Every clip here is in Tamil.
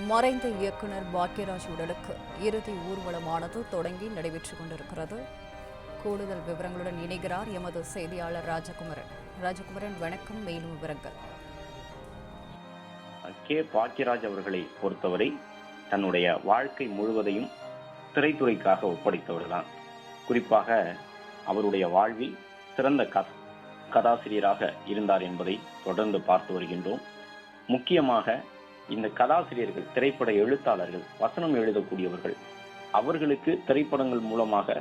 மறைந்த இயக்குனர் பாக்யராஜ் உடலுக்கு இறுதி ஊர்வலமானது தொடங்கி நடைபெற்றுக் கொண்டிருக்கிறது. கூடுதல் விவரங்களுடன் இணைகிறார் எமது செய்தியாளர் ராஜகுமரன். ராஜகுமரன், வணக்கம். மேலும் விவரங்கள். கே. பாக்யராஜ் அவர்களை பொறுத்தவரை தன்னுடைய வாழ்க்கை முழுவதையும் திரைத்துறைக்காக ஒப்படைத்தவர்தான். குறிப்பாக அவருடைய வாழ்வில் சிறந்த கதாசிரியராக இருந்தார் என்பதை தொடர்ந்து பார்த்து வருகின்றோம். முக்கியமாக இந்த கதாசிரியர்கள், திரைப்பட எழுத்தாளர்கள், வசனம் எழுதக்கூடியவர்கள், அவர்களுக்கு திரைப்படங்கள் மூலமாக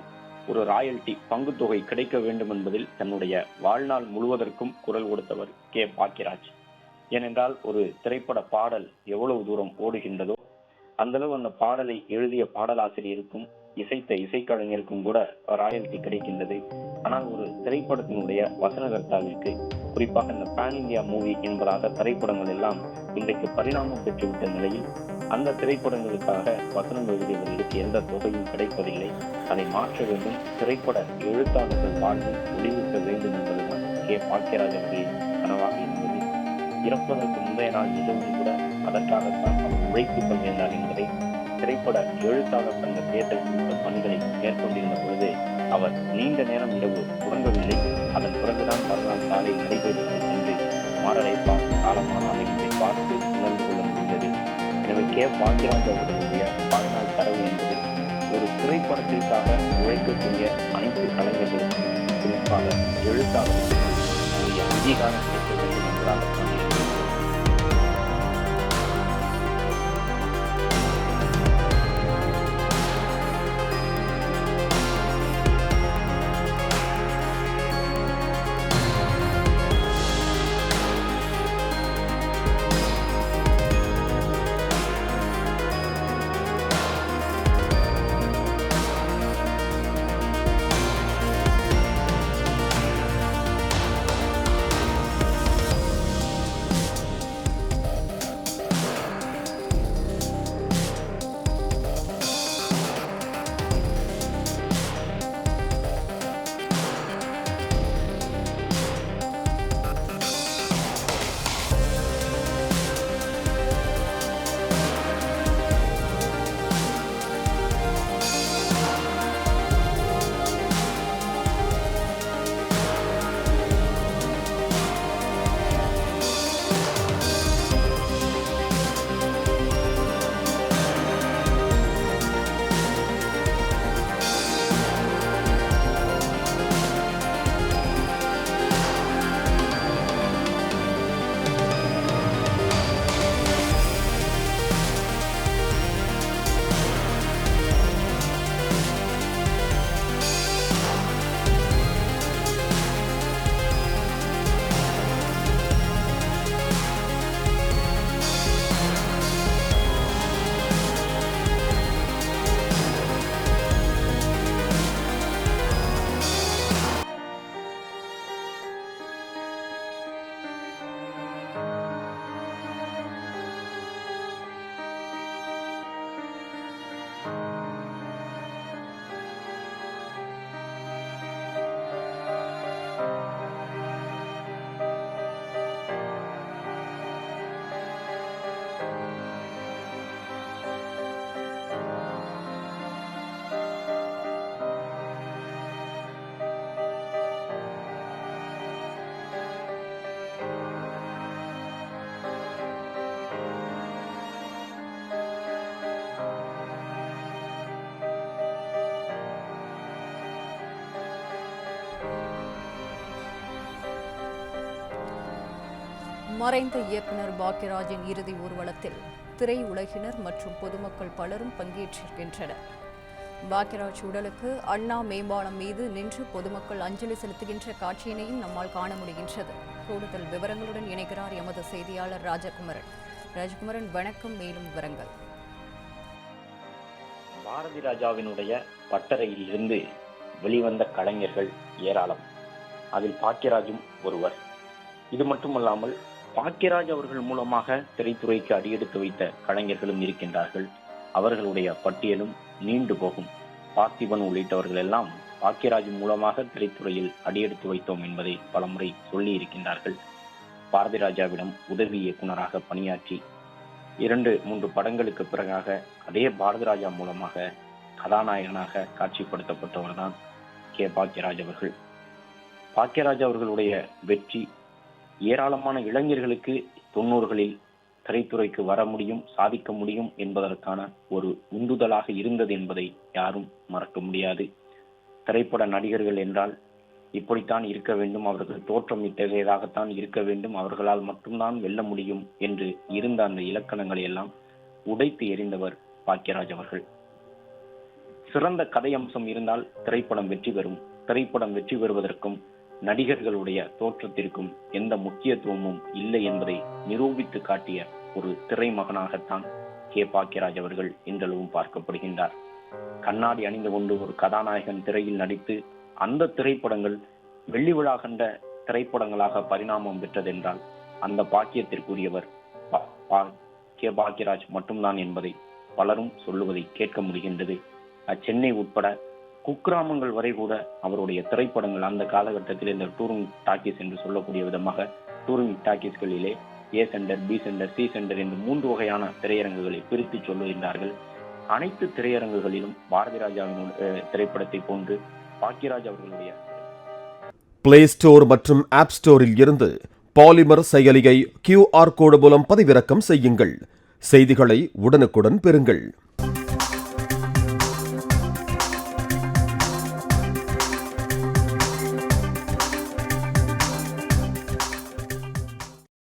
ஒரு ராயல்டி பங்குத்தொகை கிடைக்க வேண்டும் என்பதில் தன்னுடைய வாழ்நாள் முழுவதற்கும் குரல் கொடுத்தவர் கே. பாக்யராஜ். ஏனென்றால் ஒரு திரைப்பட பாடல் எவ்வளவு தூரம் ஓடுகின்றதோ அந்த அளவு அந்த பாடலை எழுதிய பாடலாசிரியருக்கும் இசைத்த இசைக்கலைஞருக்கும் கூட ராயல்டி கிடைக்கின்றது. ஆனால் ஒரு திரைப்படத்தினுடைய வசனகர்த்தாவிற்கு, குறிப்பாக இந்த பேன் இந்தியா மூவி என்பதாக திரைப்படங்கள் எல்லாம் இன்றைக்கு பரிணாமம் பெற்றுவிட்ட நிலையில் அந்த திரைப்படங்களுக்காக வசனம் எழுதியவர்களுக்கு எந்த தொகையும் கிடைப்பதில்லை. அதை மாற்ற வேண்டும், திரைப்பட எழுத்தாளர்கள் வாழ்வில் ஒளிவிக்க வேண்டும் என்பதுதான் கே. பாக்யராஜ் அவர்களின் கனவாக இருந்தது. இறப்பதற்கு முந்தைய நாள் மிகவும் கூட அதற்காகத்தான் அவர் உழைத்துக் கொண்டிருந்தார் என்பதை திரைப்பட எழுத்தாளர் சங்க தேர்தல் பணிகளை மேற்கொண்டிருந்த பொழுது அவர் நீண்ட நேரம் இரவு உறங்கவில்லை. அதன் பிறகுதான் மறுநாள் காலை நடைபெறுவது என்று மாரடைப்பால் காலமான இதை பார்த்து உணர்ந்து கொள்ள முடிந்தது. எனவே கே. பாக்யராஜ் அவர்களுடைய வாழ்நாள் தரவு என்பது ஒரு திரைப்படத்திற்காக உழைக்கக்கூடிய அனைத்து கலைஞர்களுக்கும், குறிப்பாக எழுத்தாளர்களுக்கும் அங்கீகாரம் கிடைக்க வேண்டும் என்பதாக மறைந்த இயக்குனர் பாக்யராஜின் இறுதி ஊர்வலத்தில் திரையுலகினர் மற்றும் பொதுமக்கள் பலரும் பங்கேற்றிருக்கின்றனர். பாக்யராஜ் உடலுக்கு அண்ணா மேம்பாலம் மீது நின்று பொதுமக்கள் அஞ்சலி செலுத்துகின்ற காட்சியினையும் நம்மால் காண முடிகின்றது. கூடுதல் விவரங்களுடன் இணைகிறார் எமது செய்தியாளர் ராஜகுமரன். ராஜகுமரன், வணக்கம். மேலும் விவரங்கள். பாரதி ராஜாவினுடைய பட்டறையில் இருந்து வெளிவந்த கலைஞர்கள் ஏராளம். அதில் பாக்யராஜும் ஒருவர். இது மட்டுமல்லாமல் பாக்யராஜ் அவர்கள் மூலமாக திரைத்துறைக்கு அடியெடுத்து வைத்த கலைஞர்களும் இருக்கின்றார்கள். அவர்களுடைய பட்டியலும் நீண்டு போகும். பார்த்திபன் உள்ளிட்டவர்கள் எல்லாம் பாக்யராஜ் மூலமாக திரைத்துறையில் அடியெடுத்து வைத்தோம் என்பதை பலமுறை சொல்லி இருக்கின்றார்கள். பாரதி ராஜாவிடம் உதவி இயக்குநராக பணியாற்றி 2-3 படங்களுக்கு பிறகாக அதே பாரதி ராஜா மூலமாக கதாநாயகனாக காட்சிப்படுத்தப்பட்டவர்தான் பாக்யராஜ் அவர்கள். பாக்யராஜ் அவர்களுடைய வெற்றி ஏராளமான இளைஞர்களுக்கு 90களில் திரைத்துறைக்கு வர முடியும், சாதிக்க முடியும் என்பதற்கான ஒரு உந்துதலாக இருந்தது என்பதை யாரும் மறக்க முடியாது. திரைப்பட நடிகர்கள் என்றால் இப்படித்தான் இருக்க வேண்டும், அவர்கள் தோற்றம் இத்தகையதாகத்தான் இருக்க வேண்டும், அவர்களால் மட்டும்தான் வெல்ல முடியும் என்று இருந்த அந்த இலக்கணங்களை எல்லாம் உடைத்து எறிந்தவர் பாக்யராஜ் அவர்கள். சிறந்த கதை அம்சம் இருந்தால் திரைப்படம் வெற்றி பெறும். திரைப்படம் வெற்றி பெறுவதற்கும் நடிகர்களுடைய தோற்றத்திற்கும் எந்த முக்கியத்துவமும் இல்லை என்பதை நிரூபித்து காட்டிய ஒரு திரைமகனாகத்தான் பாக்யராஜ் அவர்கள் இன்றளவும் பார்க்கப்படுகின்றார். கண்ணாடி அணிந்து கொண்டு ஒரு கதாநாயகன் திரையில் நடித்து அந்த திரைப்படங்கள் வெள்ளி விழா கண்ட திரைப்படங்களாக பரிணாமம் பெற்றதென்றால் அந்த பாக்கியத்திற்குரியவர் பாக்யராஜ் மட்டும்தான் என்பதை பலரும் சொல்லுவதை கேட்க முடிகின்றது. சென்னை உட்பட குக்கிராமங்கள் வரை கூட அவருடைய திரைப்படங்கள் அந்த காலகட்டத்தில் இந்த டூரிங் டாக்கீஸ் என்று சொல்லக்கூடிய விதமாக டூரிங் டாக்கீஸ்களிலே A centre, B centre, C centre என்று 3 வகையான திரையரங்குகளை பிரித்து சொல்லுகின்றார்கள். அனைத்து திரையரங்குகளிலும் பாரதி ராஜாவின் திரைப்படத்தை போன்று பாக்யராஜ் அவர்களுடைய பிளே ஸ்டோர் மற்றும் ஆப் ஸ்டோரில் இருந்து பாலிமர் செயலியை QR கோடு மூலம் பதிவிறக்கம் செய்யுங்கள். செய்திகளை உடனுக்குடன் பெறுங்கள்.